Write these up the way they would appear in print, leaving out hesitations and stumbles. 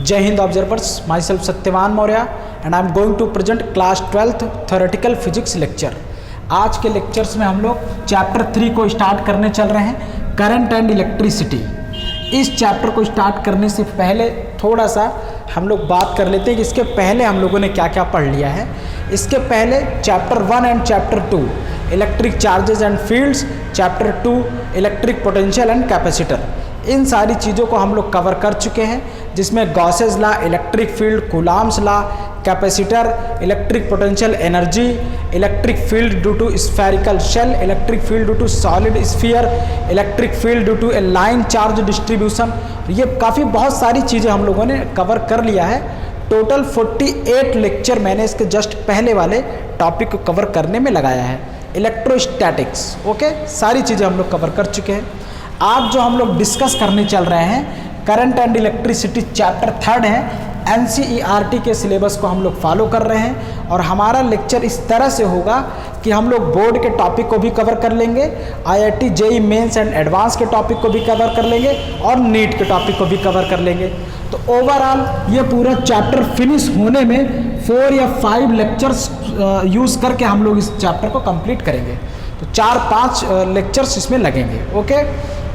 जय हिंद observers, myself Satyavan Maurya and I am going to present class 12th theoretical physics lecture. आज के lectures में हम लोग चैप्टर 3 को स्टार्ट करने चल रहे हैं, करंट एंड इलेक्ट्रिसिटी। इस चैप्टर को स्टार्ट करने से पहले थोड़ा सा हम लोग बात कर लेते हैं कि इसके पहले हम लोगों ने क्या क्या पढ़ लिया है। इसके पहले chapter 1 and chapter 2 electric charges and fields, chapter 2 electric potential and capacitor, इन सारी चीज़ों को हम लोग कवर कर चुके हैं, जिसमें Gauss's law, electric field, Coulomb's law, capacitor, electric potential energy, electric field due to spherical shell, electric field due to solid sphere, electric field due to a line charge distribution. ये काफ़ी बहुत सारी चीज़ें हम लोगों ने कवर कर लिया है। टोटल 48 लेक्चर मैंने इसके जस्ट पहले वाले टॉपिक को कवर करने में लगाया है। इलेक्ट्रोस्टैटिक्स, ओके, सारी चीज़ें हम लोग कवर कर चुके हैं। आज जो हम लोग डिस्कस करने चल रहे हैं करंट एंड इलेक्ट्रिसिटी, चैप्टर 3 है। एनसीईआरटी के सिलेबस को हम लोग फॉलो कर रहे हैं और हमारा लेक्चर इस तरह से होगा कि हम लोग बोर्ड के टॉपिक को भी कवर कर लेंगे, IIT JEE mains and advance के टॉपिक को भी कवर कर लेंगे और नीट के टॉपिक को भी कवर कर लेंगे। तो ओवरऑल ये पूरा चैप्टर फिनिश होने में 4 या 5 लेक्चर्स यूज़ करके हम लोग इस चैप्टर को कंप्लीट करेंगे। तो 4-5 लेक्चर्स इसमें लगेंगे, ओके।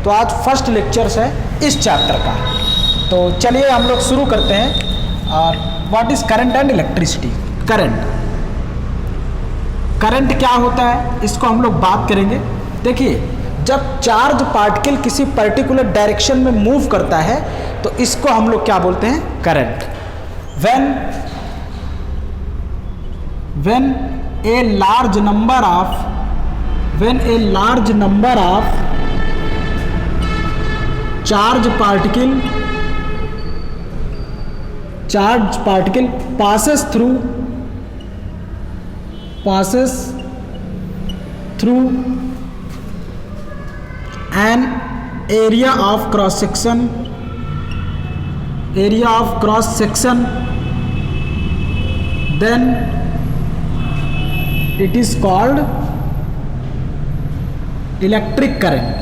तो आज फर्स्ट लेक्चर्स है इस चैप्टर का। तो चलिए हम लोग शुरू करते हैं। What is current and electricity. Current क्या होता है, इसको हम लोग बात करेंगे। देखिए, जब चार्ज पार्टिकल किसी पर्टिकुलर डायरेक्शन में मूव करता है तो इसको हम लोग क्या बोलते हैं, current. when a large number of charge particle passes through an area of cross section, then it is called electric current।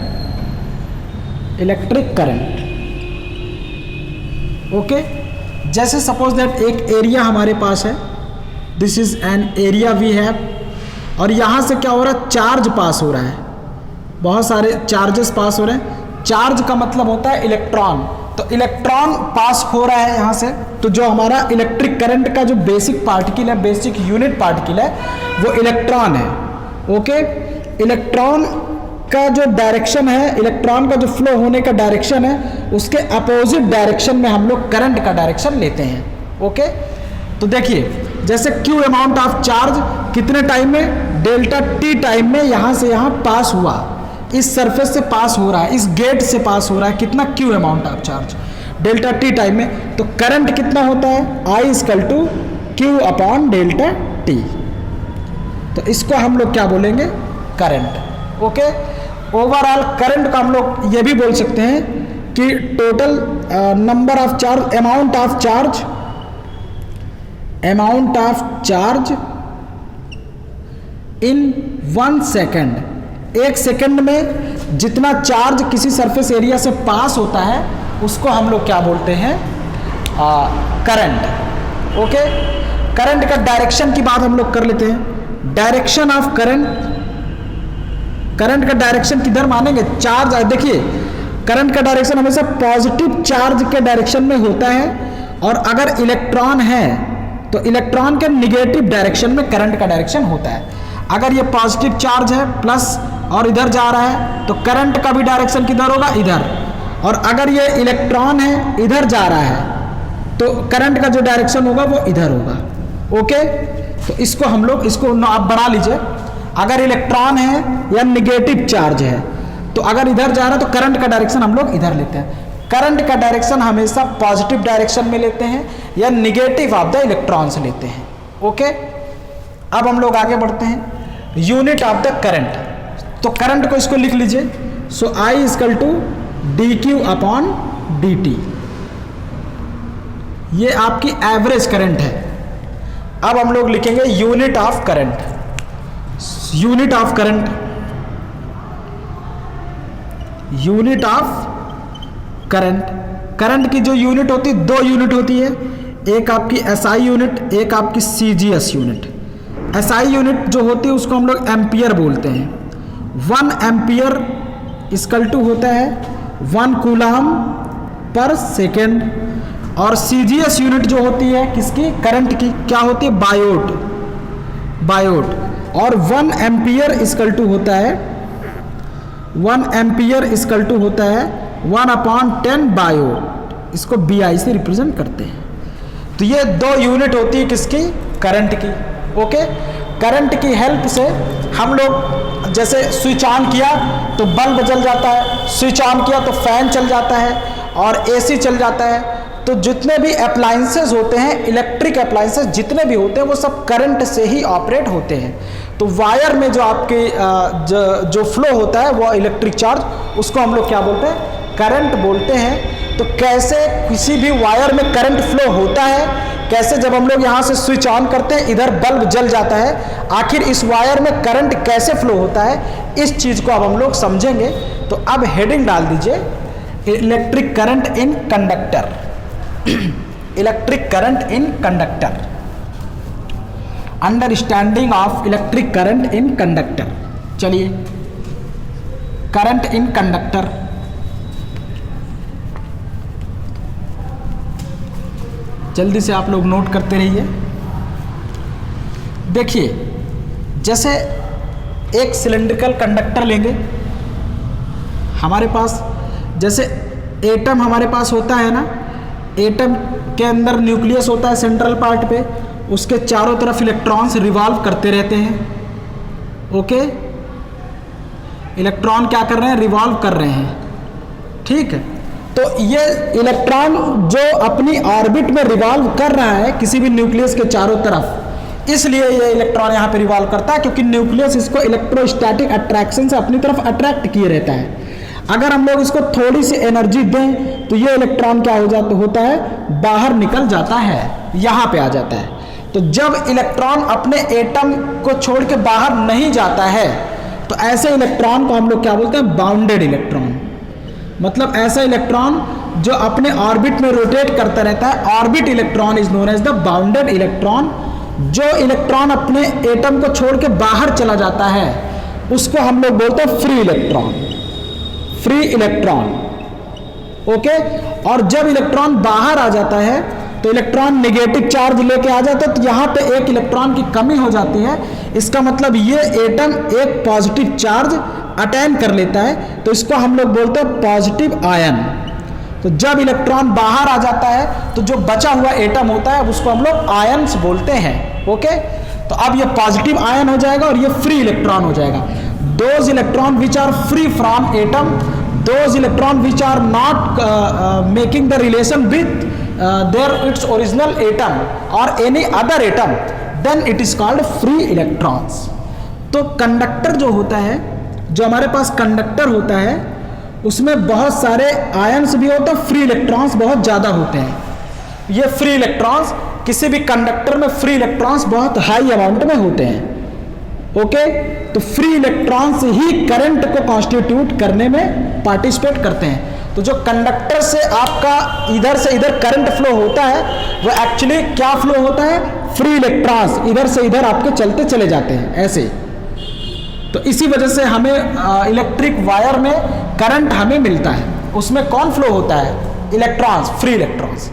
Okay. जैसे सपोज दैट एक एरिया हमारे पास है, this is an area we have, और यहाँ से क्या हो रहा है, चार्ज पास हो रहा है, बहुत सारे चार्जेस पास हो रहे हैं। चार्ज का मतलब होता है इलेक्ट्रॉन, तो इलेक्ट्रॉन पास हो रहा है यहाँ से। तो जो हमारा इलेक्ट्रिक करंट का जो बेसिक पार्टिकल है, बेसिक यूनिट पार्टिकल है, वो इलेक्ट्रॉन है, ओके। इलेक्ट्रॉन का जो डायरेक्शन है, इलेक्ट्रॉन का जो फ्लो होने का डायरेक्शन है, उसके अपोजिट डायरेक्शन में हम लोग करंट का डायरेक्शन लेते हैं, ओके। तो देखिए, जैसे क्यू अमाउंट ऑफ चार्ज कितने टाइम में, डेल्टा टी टाइम में यहाँ से यहाँ पास हुआ, इस सरफेस से पास हो रहा है, इस गेट से पास हो रहा है, कितना Q amount of charge delta T time में। तो करंट कितना होता है, I equal to Q upon delta T. तो इसको हम लोग क्या बोलेंगे, करंट, ओके। ओवरऑल करंट का हम लोग ये भी बोल सकते हैं कि total number of charge, amount of charge in 1 second, 1 second में जितना चार्ज किसी सरफेस एरिया से पास होता है उसको हम लोग क्या बोलते हैं, करंट, ओके। करंट का डायरेक्शन की बात हम लोग कर लेते हैं। डायरेक्शन ऑफ करंट का डायरेक्शन किधर मानेंगे, चार्ज। देखिए, करंट का डायरेक्शन हमेशा पॉजिटिव चार्ज के डायरेक्शन में होता है, और अगर इलेक्ट्रॉन है तो इलेक्ट्रॉन के निगेटिव डायरेक्शन में करंट का डायरेक्शन होता है। अगर ये पॉजिटिव चार्ज है प्लस और इधर जा रहा है तो करंट का भी डायरेक्शन किधर होगा, इधर। और अगर ये इलेक्ट्रॉन है, इधर जा रहा है, तो करंट का जो डायरेक्शन होगा वो इधर होगा, ओके। तो इसको हम लोग, इसको आप बढ़ा लीजिए। अगर इलेक्ट्रॉन है या निगेटिव चार्ज है, तो अगर इधर जा रहा है तो करंट का डायरेक्शन हम लोग इधर लेते हैं। करंट का डायरेक्शन हमेशा पॉजिटिव डायरेक्शन में लेते हैं या निगेटिव ऑफ द इलेक्ट्रॉन्स लेते हैं, ओके। अब हम लोग आगे बढ़ते हैं, यूनिट ऑफ द करंट। तो करंट को इसको लिख लीजिए, so I equal to D Q upon D T. ये आपकी एवरेज करंट है। अब हम लोग लिखेंगे unit of current. Unit of current, unit of current current की जो यूनिट होती है, 2 यूनिट होती है, एक आपकी SI यूनिट, एक आपकी CGS यूनिट। SI यूनिट जो होती है उसको हम लोग एम्पियर बोलते हैं। 1 एम्पियर इक्वल टू होता है 1 कूलम पर सेकेंड। और CGS यूनिट जो होती है किसकी, करंट की, क्या होती है, बायोट। और 1 एम्पियर इक्वल टू होता है 1 एम्पियर इक्वल टू होता है 1/10 बायोट। इसको BI से रिप्रेजेंट करते हैं। तो ये 2 यूनिट होती है किसकी, करंट की। ओके, करंट की हेल्प से हम लोग जैसे स्विच ऑन किया तो बल्ब जल जाता है, स्विच ऑन किया तो फैन चल जाता है और AC चल जाता है। तो जितने भी अप्लायंसेस होते हैं, इलेक्ट्रिक अप्लायंसेस जितने भी होते हैं, वो सब करंट से ही ऑपरेट होते हैं। तो वायर में जो आपके जो फ्लो होता है वो इलेक्ट्रिक चार्ज, उसको हम लोग क्या बोलते हैं, करंट बोलते हैं। तो कैसे किसी भी वायर में करंट फ्लो होता है, कैसे जब हम लोग यहाँ से स्विच ऑन करते हैं इधर बल्ब जल जाता है, आखिर इस वायर में करंट कैसे फ्लो होता है, इस चीज़ को अब हम लोग समझेंगे। तो अब हेडिंग डाल दीजिए, electric current in conductor. Electric current in conductor, understanding of electric current in conductor. चलिए, करंट इन कंडक्टर, जल्दी से आप लोग नोट करते रहिए। देखिए, जैसे एक सिलेंड्रिकल कंडक्टर लेंगे, हमारे पास जैसे एटम हमारे पास होता है ना, एटम के अंदर न्यूक्लियस होता है सेंट्रल पार्ट पे, उसके चारों तरफ इलेक्ट्रॉन्स रिवॉल्व करते रहते हैं। ओके, इलेक्ट्रॉन क्या कर रहे हैं, रिवॉल्व कर रहे हैं। ठीक है, तो ये इलेक्ट्रॉन जो अपनी ऑर्बिट में रिवॉल्व कर रहा है किसी भी न्यूक्लियस के चारों तरफ, इसलिए ये इलेक्ट्रॉन यहाँ पे रिवॉल्व करता है क्योंकि न्यूक्लियस इसको इलेक्ट्रोस्टैटिक अट्रैक्शन से अपनी तरफ अट्रैक्ट किए रहता है। अगर हम लोग इसको थोड़ी सी एनर्जी दें तो ये इलेक्ट्रॉन क्या होता है, बाहर निकल जाता है, यहाँ पे आ जाता है। तो जब इलेक्ट्रॉन अपने एटम को छोड़ के बाहर नहीं जाता है तो ऐसे इलेक्ट्रॉन को हम लोग क्या बोलते हैं, बाउंडेड इलेक्ट्रॉन। मतलब ऐसा इलेक्ट्रॉन जो अपने ऑर्बिट में रोटेट करता रहता है, orbit electron is known as the bounded electron. जो इलेक्ट्रॉन अपने एटम को छोड़ के बाहर चला जाता है उसको हम लोग बोलते हैं free electron, free electron. Okay, और जब इलेक्ट्रॉन बाहर आ जाता है तो इलेक्ट्रॉन नेगेटिव चार्ज लेके आ जाता है, तो यहाँ पे एक इलेक्ट्रॉन की कमी हो जाती है। इसका मतलब ये एटम एक पॉजिटिव चार्ज अटेन कर लेता है, तो इसको हम लोग बोलते हैं पॉजिटिव आयन। तो जब इलेक्ट्रॉन बाहर आ जाता है तो जो बचा हुआ एटम होता है उसको हम लोग आयन्स बोलते हैं। ओके, तो अब ये पॉजिटिव आयन हो जाएगा और ये फ्री इलेक्ट्रॉन हो जाएगा। Those electron which are free from atom, those electron which are not making the relation with their its original atom और any other atom, then it is called free electrons. तो conductor जो होता है, जो हमारे पास conductor होता है उसमें बहुत सारे आयन्स भी होते हैं, फ्री इलेक्ट्रॉन्स बहुत ज़्यादा होते हैं। ये फ्री इलेक्ट्रॉन्स, किसी भी कंडक्टर में फ्री इलेक्ट्रॉन्स बहुत हाई अमाउंट में होते हैं। ओके, तो फ्री इलेक्ट्रॉन्स ही करंट को कॉन्स्टिट्यूट करने में पार्टिसिपेट करते हैं। तो जो कंडक्टर से आपका इधर से इधर करंट फ्लो होता है वो एक्चुअली क्या फ्लो होता है, फ्री इलेक्ट्रॉन्स इधर से इधर आपके चलते चले जाते हैं ऐसे। तो इसी वजह से हमें इलेक्ट्रिक वायर में करंट हमें मिलता है, उसमें कौन फ्लो होता है, इलेक्ट्रॉन्स, फ्री इलेक्ट्रॉन्स।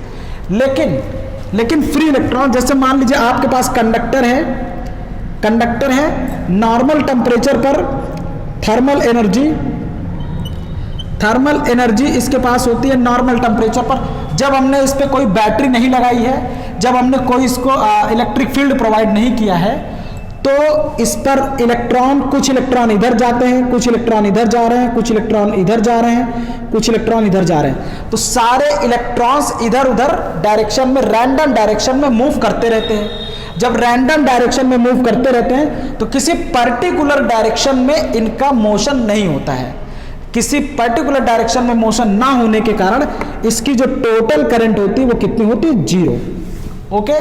लेकिन फ्री इलेक्ट्रॉन, जैसे मान लीजिए आपके पास कंडक्टर है, नॉर्मल टेम्परेचर पर थर्मल एनर्जी इसके पास होती है नॉर्मल टेम्परेचर पर। जब हमने इस पर कोई बैटरी नहीं लगाई है, जब हमने कोई इसको इलेक्ट्रिक फील्ड प्रोवाइड नहीं किया है, तो इस पर कुछ इलेक्ट्रॉन इधर जाते हैं, कुछ इलेक्ट्रॉन इधर जा रहे हैं, कुछ इलेक्ट्रॉन इधर जा रहे हैं, कुछ इलेक्ट्रॉन इधर जा रहे हैं। तो सारे इलेक्ट्रॉन्स इधर उधर डायरेक्शन में, रैंडम डायरेक्शन में मूव करते रहते हैं। जब रैंडम डायरेक्शन में मूव करते रहते हैं तो किसी पर्टिकुलर डायरेक्शन में इनका मोशन नहीं होता है। किसी पर्टिकुलर डायरेक्शन में मोशन ना होने के कारण इसकी जो टोटल करंट होती है वो कितनी होती है, 0। ओके,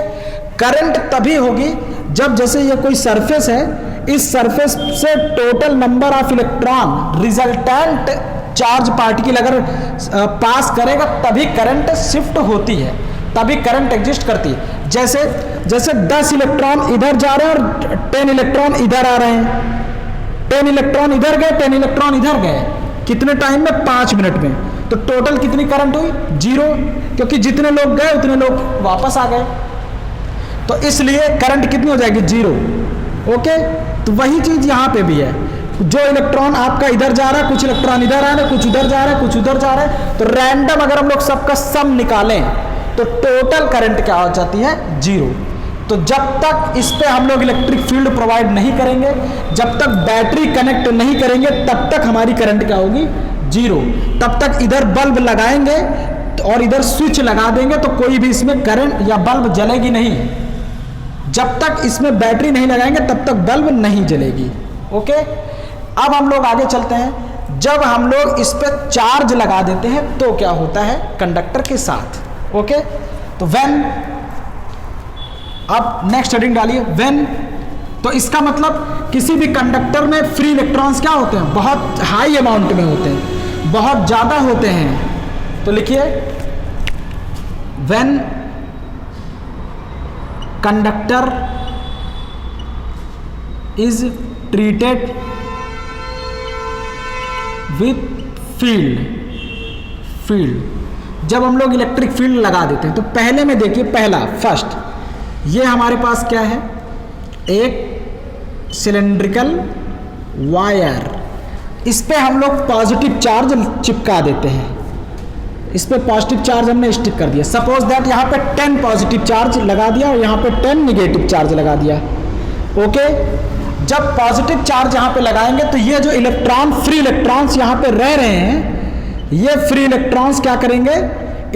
करंट तभी होगी जब, जैसे ये कोई सरफेस है, इस सरफेस से total number of electron resultant charge particle अगर पास करेगा तभी करंट शिफ्ट होती है, तभी करंट एग्जिस्ट करती है। जैसे जैसे 10 इलेक्ट्रॉन इधर जा रहे हैं और 10 इलेक्ट्रॉन इधर आ रहे हैं, 10 इलेक्ट्रॉन इधर गए, 10 इलेक्ट्रॉन इधर गए, कितने टाइम में? 5 मिनट में। तो टोटल कितनी करंट हुई? 0, क्योंकि जितने लोग गए उतने लोग वापस आ गए, तो इसलिए करंट कितनी हो जाएगी? 0। ओके, तो वही चीज यहां पे भी है, जो इलेक्ट्रॉन आपका इधर जा रहा है, कुछ इलेक्ट्रॉन इधर आ रहे हैं, कुछ उधर जा रहे हैं, कुछ उधर जा रहे हैं, तो रैंडम अगर हम लोग सबका सम निकालें तो टोटल करंट क्या हो जाती है? 0। तो जब तक इस पे हम लोग इलेक्ट्रिक फील्ड प्रोवाइड नहीं करेंगे, जब तक बैटरी कनेक्ट नहीं करेंगे, तब तक हमारी करंट क्या होगी? 0। तब तक इधर बल्ब लगाएंगे और इधर स्विच लगा देंगे तो कोई भी इसमें करंट या बल्ब जलेगी नहीं। जब तक इसमें बैटरी नहीं लगाएंगे तब तक बल्ब नहीं जलेगी। ओके, अब हम लोग आगे चलते हैं। जब हम लोग इस पे चार्ज लगा देते हैं तो क्या होता है कंडक्टर के साथ? ओके, तो व्हेन, अब नेक्स्ट हेडिंग डालिए, व्हेन। तो इसका मतलब किसी भी कंडक्टर में फ्री इलेक्ट्रॉन्स क्या होते हैं? बहुत हाई अमाउंट में होते हैं, बहुत ज्यादा होते हैं। तो लिखिए, when conductor is treated with field, जब हम लोग इलेक्ट्रिक फील्ड लगा देते हैं तो पहले में देखिए, पहला फर्स्ट, ये हमारे पास क्या है? एक सिलेंड्रिकल वायर, इस पे हम लोग पॉजिटिव चार्ज चिपका देते हैं, इस पे पॉजिटिव चार्ज हमने स्टिक कर दिया। सपोज दैट यहाँ पे 10 पॉजिटिव चार्ज लगा दिया और यहाँ पे 10 निगेटिव चार्ज लगा दिया। ओके, जब पॉजिटिव चार्ज यहाँ पे लगाएंगे तो ये जो इलेक्ट्रॉन, फ्री इलेक्ट्रॉन्स यहाँ पे रह रहे हैं, ये फ्री इलेक्ट्रॉन्स क्या करेंगे?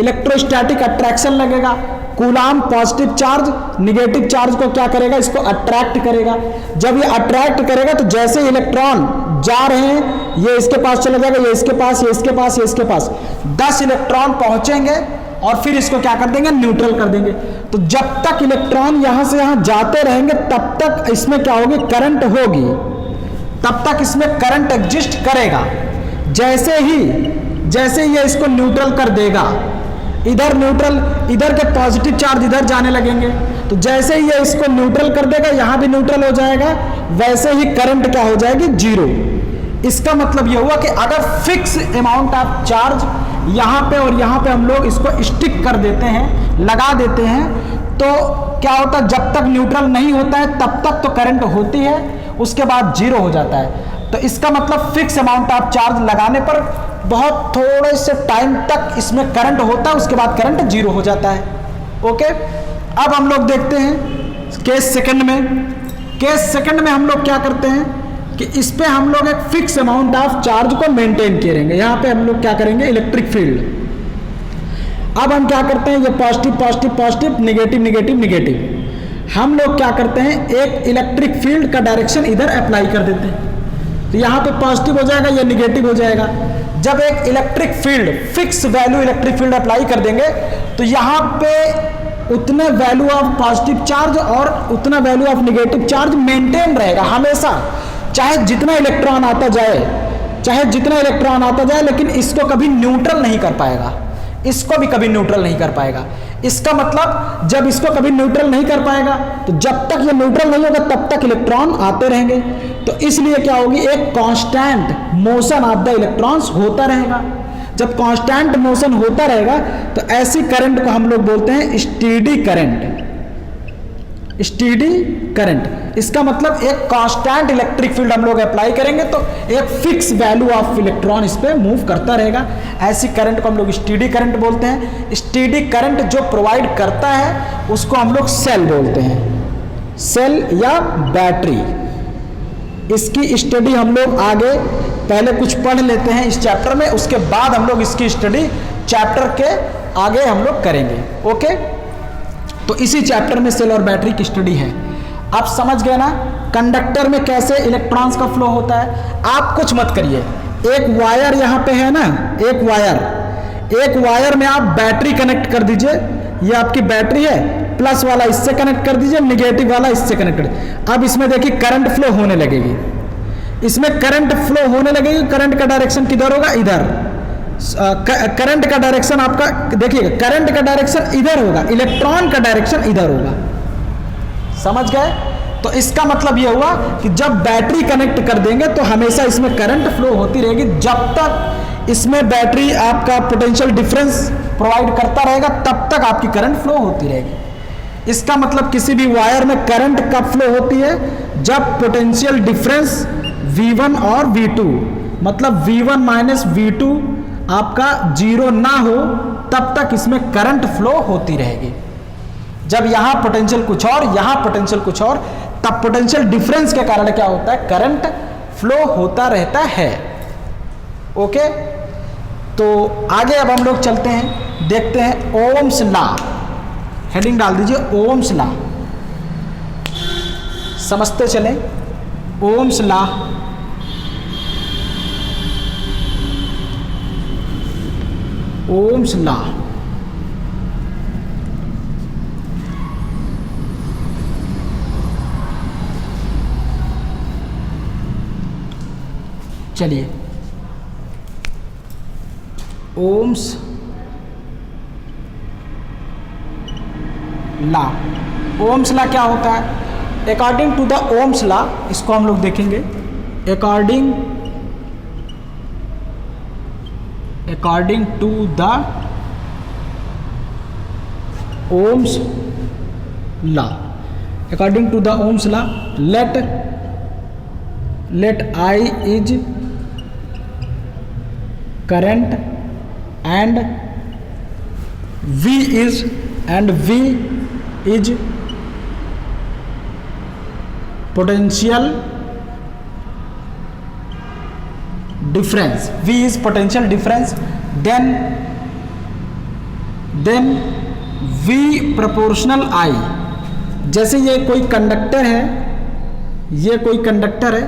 इलेक्ट्रोस्टैटिक अट्रैक्शन लगेगा। Coulomb positive charge negative charge को क्या करेगा? इसको अट्रैक्ट करेगा। जब ये अट्रैक्ट करेगा तो जैसे इलेक्ट्रॉन जा रहे हैं, ये इसके पास चला जाएगा, ये इसके पास, ये इसके पास, ये इसके पास, 10 इलेक्ट्रॉन पहुंचेंगे और फिर इसको क्या कर देंगे? न्यूट्रल कर देंगे। तो जब तक इलेक्ट्रॉन यहां से यहां जाते रहेंगे तब तक इसमें क्या होगी? करंट होगी, तब तक इसमें करंट एग्जिस्ट करेगा। जैसे ये इसको न्यूट्रल कर देगा, इधर न्यूट्रल, इधर के पॉजिटिव चार्ज इधर जाने लगेंगे, तो जैसे ही ये इसको न्यूट्रल कर देगा, यहां भी न्यूट्रल हो जाएगा, वैसे ही करंट क्या हो जाएगी? 0। इसका मतलब ये हुआ कि अगर फिक्स अमाउंट ऑफ चार्ज यहाँ पे और यहाँ पे हम लोग इसको स्टिक कर देते हैं, लगा देते हैं, तो क्या होता है? जब तक न्यूट्रल नहीं होता है तब तक तो करंट होती है, उसके बाद 0 हो जाता है। तो इसका मतलब फिक्स अमाउंट ऑफ चार्ज लगाने पर बहुत थोड़े से टाइम तक इसमें करंट होता है, उसके बाद करंट 0 हो जाता है। ओके, अब हम लोग देखते हैं केस सेकंड में। केस सेकंड में हम लोग क्या करते हैं कि इस पे हम लोग एक फिक्स अमाउंट ऑफ चार्ज को मेंटेन करेंगे। यहाँ पे हम लोग क्या करेंगे? Electric field. अब हम क्या करते हैं? ये positive positive positive, negative negative negative, हम लोग क्या करते हैं? एक इलेक्ट्रिक फील्ड का डायरेक्शन इधर अप्लाई कर देते हैं, तो यहाँ पे पॉजिटिव हो जाएगा, ये निगेटिव हो जाएगा। जब एक electric field, fix value electric field apply कर देंगे तो यहाँ पे उतने वैल्यू ऑफ पॉजिटिव चार्ज और उतना value of negative charge maintain रहेगा हमेशा, चाहे जितना इलेक्ट्रॉन आता जाए, लेकिन इसको कभी न्यूट्रल नहीं कर पाएगा, इसको भी कभी न्यूट्रल नहीं कर पाएगा। इसका मतलब जब इसको कभी न्यूट्रल नहीं कर पाएगा तो जब तक ये न्यूट्रल नहीं होगा तब तक इलेक्ट्रॉन आते रहेंगे। तो इसलिए क्या होगी? एक constant motion of the electrons होता रहेगा। जब कांस्टेंट मोशन होता रहेगा तो ऐसी करंट को हम लोग बोलते हैं स्टेडी करंट। स्टेडी करंट, इसका मतलब एक कांस्टेंट इलेक्ट्रिक फील्ड हम लोग अप्लाई करेंगे तो एक फिक्स वैल्यू ऑफ इलेक्ट्रॉन इस पे मूव करता रहेगा। ऐसी करंट को हम लोग स्टेडी करंट बोलते हैं। स्टेडी करंट जो प्रोवाइड करता है उसको हम लोग सेल बोलते हैं, सेल या बैटरी। इसकी स्टडी हम लोग आगे पहले कुछ पढ़ लेते हैं इस चैप्टर में, उसके बाद हम लोग इसकी स्टडी चैप्टर के आगे हम लोग करेंगे। ओके, तो इसी चैप्टर में सेल और बैटरी की स्टडी है। आप समझ गए ना कंडक्टर में कैसे इलेक्ट्रॉन्स का फ्लो होता है। आप कुछ मत करिए, एक वायर यहाँ पे है ना, एक वायर में आप बैटरी कनेक्ट कर दीजिए, ये आपकी बैटरी है, प्लस वाला इससे कनेक्ट कर दीजिए, निगेटिव वाला इससे कनेक्ट कर दीजिए। अब इसमें देखिए करंट फ्लो होने लगेगी, इसमें करंट फ्लो होने लगेगी। करंट का डायरेक्शन किधर होगा? इधर। करंट का डायरेक्शन आपका देखिएगा, करंट का डायरेक्शन इधर होगा, इलेक्ट्रॉन का डायरेक्शन इधर होगा। समझ गए? तो इसका मतलब यह हुआ कि जब बैटरी कनेक्ट कर देंगे तो हमेशा इसमें करंट फ्लो होती रहेगी, जब तक इसमें बैटरी आपका पोटेंशियल डिफरेंस प्रोवाइड करता रहेगा तब तक आपकी करंट फ्लो होती रहेगी। इसका मतलब किसी भी वायर में करंट कब फ्लो होती है? जब पोटेंशियल डिफरेंस V1 और V2 मतलब V1 माइनस V2 आपका जीरो ना हो तब तक इसमें करंट फ्लो होती रहेगी। जब यहां पोटेंशियल कुछ और, यहां पोटेंशियल कुछ और, तब पोटेंशियल डिफरेंस के कारण क्या होता है? करंट फ्लो होता रहता है। ओके, तो आगे अब हम लोग चलते हैं, देखते हैं ओम्स लॉ। हेडिंग डाल दीजिए ओम्स लॉ, समझते चलें ओम्स लॉ। ओम्स लॉ चलिए, ओम्स लॉ। ओम्स लॉ क्या होता है? According to the Ohm's law, इसको हम लोग देखेंगे। According to the Ohm's law, according to the Ohm's law, let I is current and V is potential difference. V is potential difference. Then V proportional I। जैसे ये कोई conductor है, ये कोई कंडक्टर है,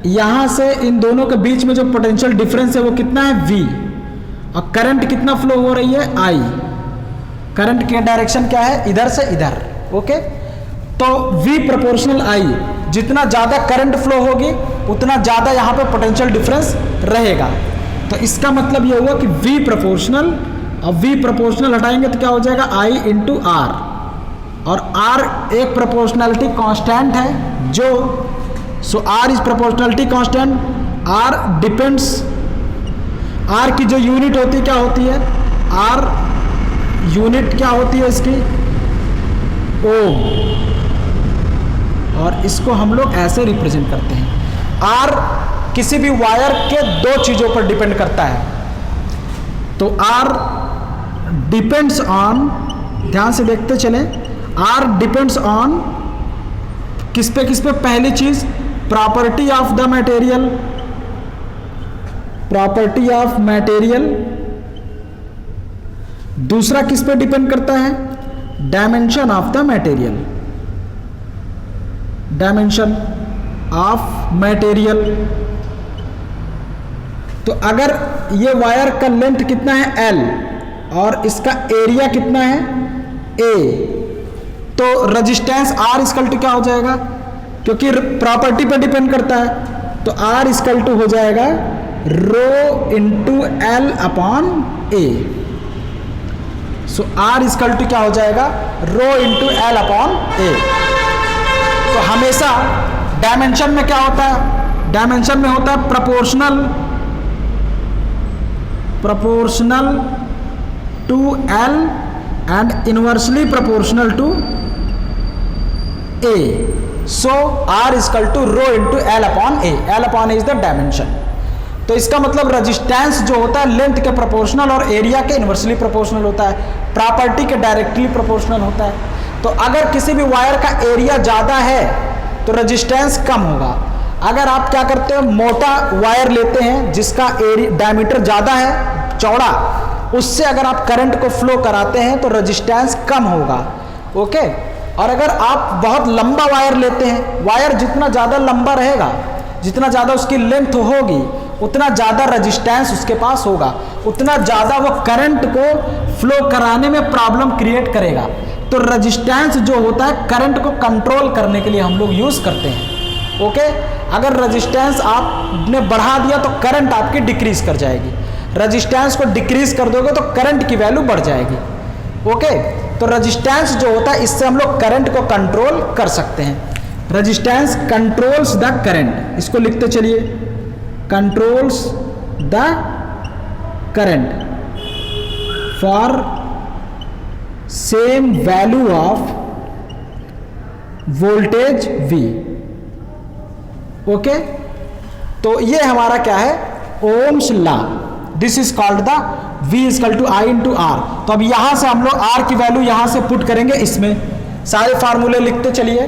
यहां से इन दोनों के बीच में जो पोटेंशियल डिफरेंस है वो कितना है? V। और करंट कितना फ्लो हो रही है? I। करंट की डायरेक्शन क्या है? इधर से इधर। ओके, तो V प्रोपोर्शनल I, जितना ज्यादा करंट फ्लो होगी उतना ज्यादा यहां पे पोटेंशियल डिफरेंस रहेगा। तो इसका मतलब ये हुआ कि V प्रोपोर्शनल, और V प्रोपोर्शनल हटाएंगे तो क्या हो जाएगा? I into R। और R एक प्रोपोर्शनलिटी कांस्टेंट है, जो सो R is proportionality constant. R depends, R की जो यूनिट होती है क्या होती है? R यूनिट क्या होती है इसकी? ओम। और इसको हम लोग ऐसे रिप्रेजेंट करते हैं। R किसी भी वायर के दो चीजों पर डिपेंड करता है। तो R डिपेंड्स ऑन, ध्यान से देखते चलें, R डिपेंड्स ऑन किस पे? पहली चीज property of the material, property of material. दूसरा किस पे डिपेंड करता है? Dimension of the material, dimension of material. तो अगर ये वायर का लेंथ कितना है? L, और इसका एरिया कितना है? A, तो रेजिस्टेंस R इक्वल टू क्या हो जाएगा? क्योंकि प्रॉपर्टी पर डिपेंड करता है, तो R इक्वल टू हो जाएगा rho into L upon A। So R equal to क्या हो जाएगा? Rho into L upon A। तो हमेशा डायमेंशन में क्या होता है? डायमेंशन में होता है proportional to L and inversely proportional to A। So R equal to rho into L upon A। L upon A is the dimension. तो इसका मतलब रेजिस्टेंस जो होता है लेंथ के प्रोपोर्शनल और एरिया के इनवर्सली प्रोपोर्शनल होता है, प्रॉपर्टी के डायरेक्टली प्रोपोर्शनल होता है। तो अगर किसी भी वायर का एरिया ज़्यादा है तो रेजिस्टेंस कम होगा। अगर आप क्या करते हो, मोटा वायर लेते हैं जिसका डायमीटर ज़्यादा है, चौड़ा, उससे अगर आप करंट को फ्लो कराते हैं तो रेजिस्टेंस कम होगा। ओके, और अगर आप बहुत लंबा वायर लेते हैं, वायर जितना ज़्यादा लंबा रहेगा, जितना ज़्यादा उसकी लेंथ होगी, उतना ज़्यादा रेजिस्टेंस उसके पास होगा, उतना ज़्यादा वो करंट को फ्लो कराने में प्रॉब्लम क्रिएट करेगा। तो रेजिस्टेंस जो होता है करंट को कंट्रोल करने के लिए हम लोग यूज़ करते हैं। ओके, अगर रेजिस्टेंस आपने बढ़ा दिया तो करंट आपकी डिक्रीज कर जाएगी, रेजिस्टेंस को डिक्रीज कर दोगे तो करंट की वैल्यू बढ़ जाएगी। ओके, तो रेजिस्टेंस जो होता है इससे हम लोग करंट को कंट्रोल कर सकते हैं। रेजिस्टेंस कंट्रोल्स द करंट, इसको लिखते चलिए, controls the current for same value of voltage V। Okay, तो ये हमारा क्या है, Ohm's law. This is called the V equal to I into R. तो अब यहां से हम लोग R की वैल्यू यहां से पुट करेंगे, इसमें सारे फार्मूले लिखते चलिए।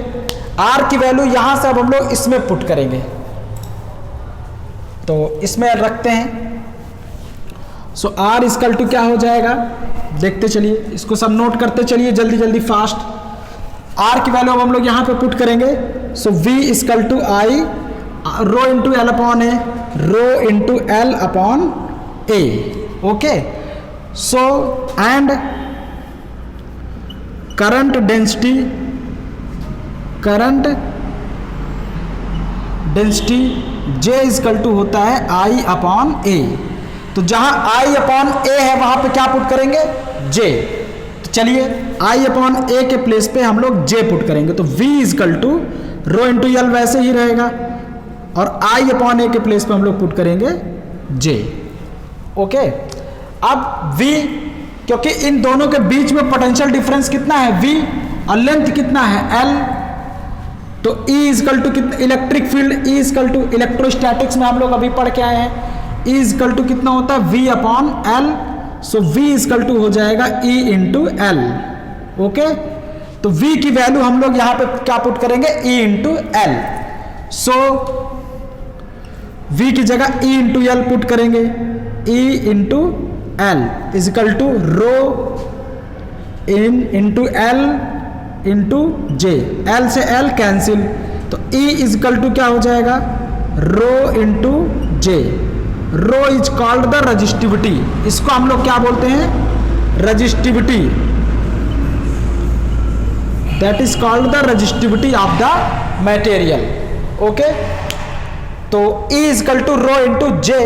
R की वैल्यू यहां से अब हम लोग इसमें पुट करेंगे, तो इसमें रखते हैं। सो R इक्वल टू क्या हो जाएगा, देखते चलिए, इसको सब नोट करते चलिए जल्दी जल्दी फास्ट। R की वैल्यू अब हम लोग यहां पे पुट करेंगे। So V equal to I rho into L upon A, rho into L upon A. Okay, so and current density, current density J equal to होता है I अपॉन ए। तो जहां I अपॉन ए है वहां पे क्या पुट करेंगे, J। तो चलिए I अपॉन ए के प्लेस पे हम लोग J पुट करेंगे, तो V equal to rho into L वैसे ही रहेगा, और I अपॉन ए के प्लेस पे हम लोग पुट करेंगे J। ओके, अब V, क्योंकि इन दोनों के बीच में पोटेंशियल डिफरेंस कितना है V, और लेंथ कितना है L, तो E इक्वल टू कितना, electric field E equal to, electrostatics में हम लोग अभी पढ़ के आए हैं, E इक्वल टू कितना होता है V upon L। So V equal to हो जाएगा E इंटू एल। ओके, तो V की वैल्यू हम लोग यहां पे क्या पुट करेंगे, E into L. So V की जगह E इंटू एल पुट करेंगे, E into L equal to rho in into L into J, L से एल कैंसिल, तो E इजिकल टू क्या हो जाएगा, rho into J. Rho is called the resistivity, इसको हम लोग क्या बोलते हैं, resistivity, that is called the resistivity of the material. Okay, तो E equal to rho into J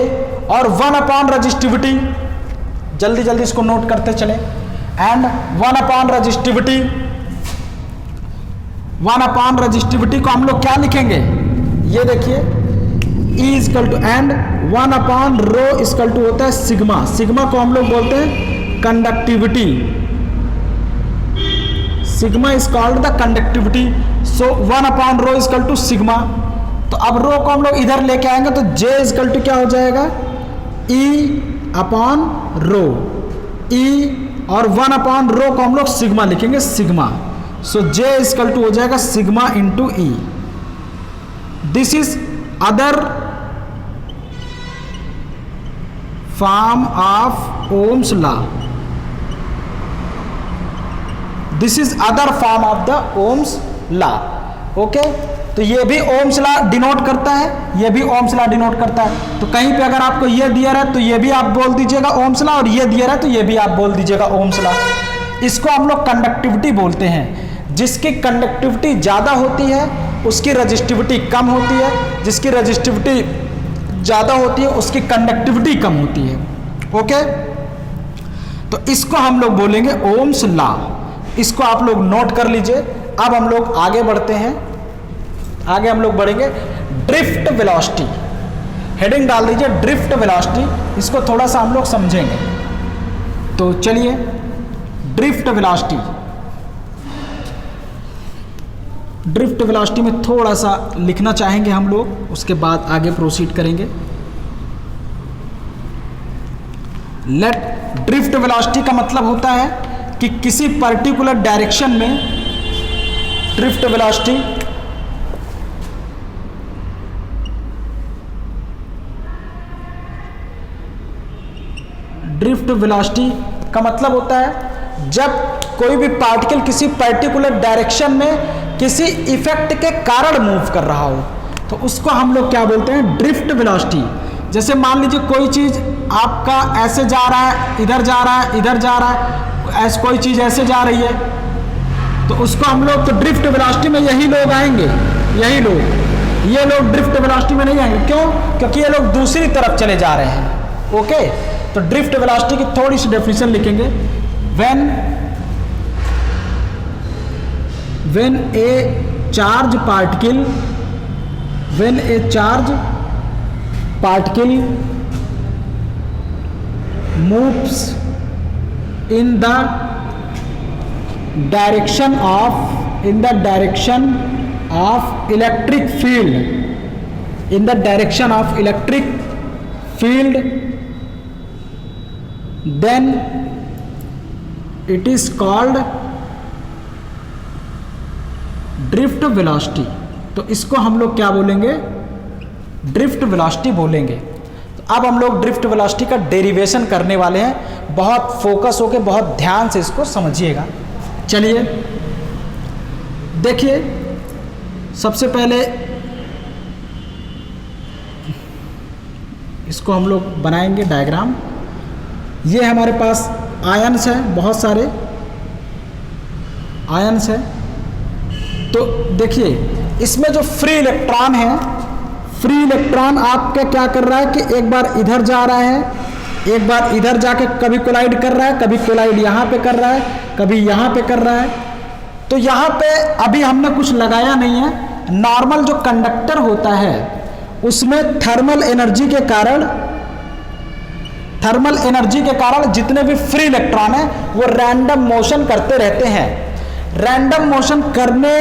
और 1 अपॉन रजिस्टिविटी, जल्दी जल्दी इसको नोट करते चले, and 1 upon resistivity, 1 upon resistivity को हम लोग क्या लिखेंगे, ये देखिए E equal to and 1 upon rho equal to होता है सिग्मा, सिग्मा को हम लोग बोलते हैं conductivity, sigma is called the conductivity. So 1 upon rho equal to sigma, तो अब रो को हम लोग इधर लेके आएंगे तो J इक्वल टू क्या हो जाएगा, E अपॉन रो, E और 1 अपॉन रो को हम लोग सिग्मा लिखेंगे, sigma. So J equal to हो जाएगा sigma into E। This is other form of Ohm's law, this is other form of the Ohm's law. Okay, तो ये भी ओम्स लॉ डिनोट करता है, ये भी ओम्स लॉ डिनोट करता है। तो कहीं पे अगर आपको ये दिया रहा है तो ये भी आप बोल दीजिएगा ओम्स लॉ, और ये दिया रहा है तो ये भी आप बोल दीजिएगा ओम्स लॉ। इसको हम लोग कंडक्टिविटी बोलते हैं, जिसकी कंडक्टिविटी ज़्यादा होती है उसकी रजिस्टिविटी कम होती है, जिसकी रजिस्टिविटी ज़्यादा होती है उसकी कंडक्टिविटी कम होती है। ओके, तो इसको हम लोग बोलेंगे ओम्स लॉ, इसको आप लोग नोट कर लीजिए। अब हम लोग आगे बढ़ते हैं, आगे हम लोग बढ़ेंगे ड्रिफ्ट वेलोसिटी, हेडिंग डाल दीजिए ड्रिफ्ट वेलोसिटी, इसको थोड़ा सा हम लोग समझेंगे। तो चलिए ड्रिफ्ट वेलोसिटी, ड्रिफ्ट वेलोसिटी में थोड़ा सा लिखना चाहेंगे हम लोग, उसके बाद आगे प्रोसीड करेंगे। लेट ड्रिफ्ट वेलोसिटी का मतलब होता है कि किसी पर्टिकुलर डायरेक्शन में ड्रिफ्ट वेलोसिटी ड्रिफ्ट वेलोसिटी का मतलब होता है जब कोई भी पार्टिकल किसी पर्टिकुलर डायरेक्शन में किसी इफेक्ट के कारण मूव कर रहा हो, तो उसको हम लोग क्या बोलते हैं, ड्रिफ्ट वेलोसिटी। जैसे मान लीजिए कोई चीज़ आपका ऐसे जा रहा है, इधर जा रहा है, इधर जा रहा है, ऐसे कोई चीज़ ऐसे जा रही है, तो उसको हम लोग, तो ड्रिफ्ट वेलोसिटी में यही लोग आएंगे, यही लोग ये लोग ड्रिफ्ट वेलोसिटी में नहीं आएंगे। क्यों? क्योंकि ये लोग दूसरी तरफ चले जा रहे हैं। ओके, तो ड्रिफ्ट वेलोसिटी की थोड़ी सी डेफिनेशन लिखेंगे। when a charge particle moves in the direction of electric field, then it is called drift velocity. तो इसको हम लोग क्या बोलेंगे? ड्रिफ्ट वेलोसिटी बोलेंगे। तो अब हम लोग ड्रिफ्ट वेलोसिटी का डेरिवेशन करने वाले हैं। बहुत फोकस होके बहुत ध्यान से इसको समझिएगा। चलिए देखिए, सबसे पहले इसको हम लोग बनाएंगे डायग्राम। ये हमारे पास आयन्स है, बहुत सारे आयन्स है। तो देखिए, इसमें जो फ्री इलेक्ट्रॉन है, फ्री इलेक्ट्रॉन आपका क्या कर रहा है कि एक बार इधर जा रहा है, एक बार इधर जाके कभी कोलाइड कर रहा है, कभी कोलाइड यहाँ पे कर रहा है, कभी यहाँ पे कर रहा है। तो यहाँ पे अभी हमने कुछ लगाया नहीं है। नॉर्मल जो कंडक्टर होता है उसमें थर्मल एनर्जी के कारण जितने भी फ्री इलेक्ट्रॉन है वो रैंडम मोशन करते रहते हैं। रैंडम मोशन करने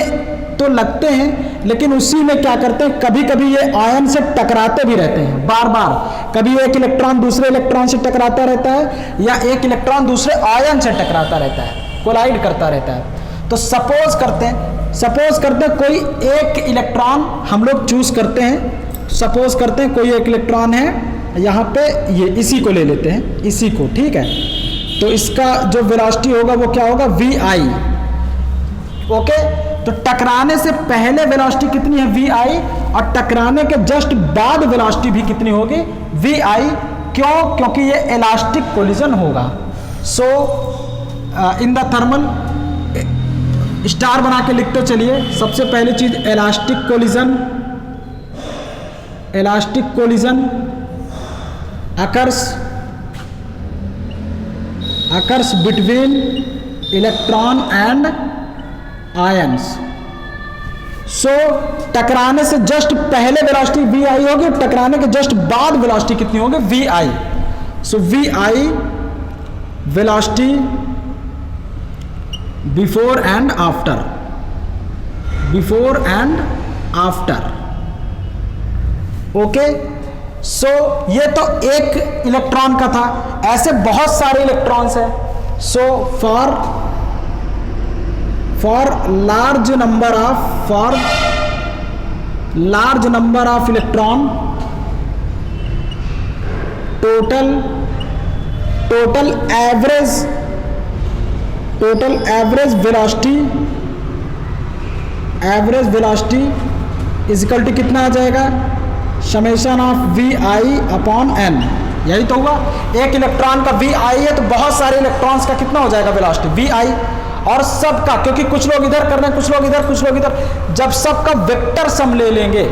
तो लगते हैं, लेकिन उसी में क्या करते हैं, कभी कभी ये आयन से टकराते भी रहते हैं बार बार। कभी एक इलेक्ट्रॉन दूसरे इलेक्ट्रॉन से टकराता रहता है, या एक इलेक्ट्रॉन दूसरे आयन से टकराता रहता है, कोलाइड करता रहता है। तो सपोज करते हैं कोई एक इलेक्ट्रॉन हम लोग चूज करते हैं। सपोज करते हैं कोई एक इलेक्ट्रॉन है यहाँ पे, ये इसी को ले लेते हैं, इसी को, ठीक है। तो इसका जो वेलोसिटी होगा वो क्या होगा? vi। ओके, तो टकराने से पहले वेलोसिटी कितनी है? vi, और टकराने के जस्ट बाद वेलोसिटी भी कितनी होगी? vi। क्यों? क्योंकि ये इलास्टिक कोलिजन होगा। सो इन द थर्मल स्टार बना के लिखते चलिए। सबसे पहली चीज elastic collision occurs between electron and ions। सो टकराने से जस्ट पहले वेलोसिटी vi होगी, और टकराने के जस्ट बाद वेलोसिटी कितनी होगी? vi। So vi velocity before and after. Okay, so ये तो एक इलेक्ट्रॉन का था, ऐसे बहुत सारे इलेक्ट्रॉन्स हैं। So for large number of electron, total average velocity is equal to कितना आ जाएगा? Summation of vi upon n। यही तो हुआ, एक इलेक्ट्रॉन का vi है तो बहुत सारे इलेक्ट्रॉन्स का कितना हो जाएगा वेलोसिटी? vi। और सबका, क्योंकि कुछ लोग इधर कर रहे हैं, कुछ लोग इधर, जब सबका वेक्टर सम ले लेंगे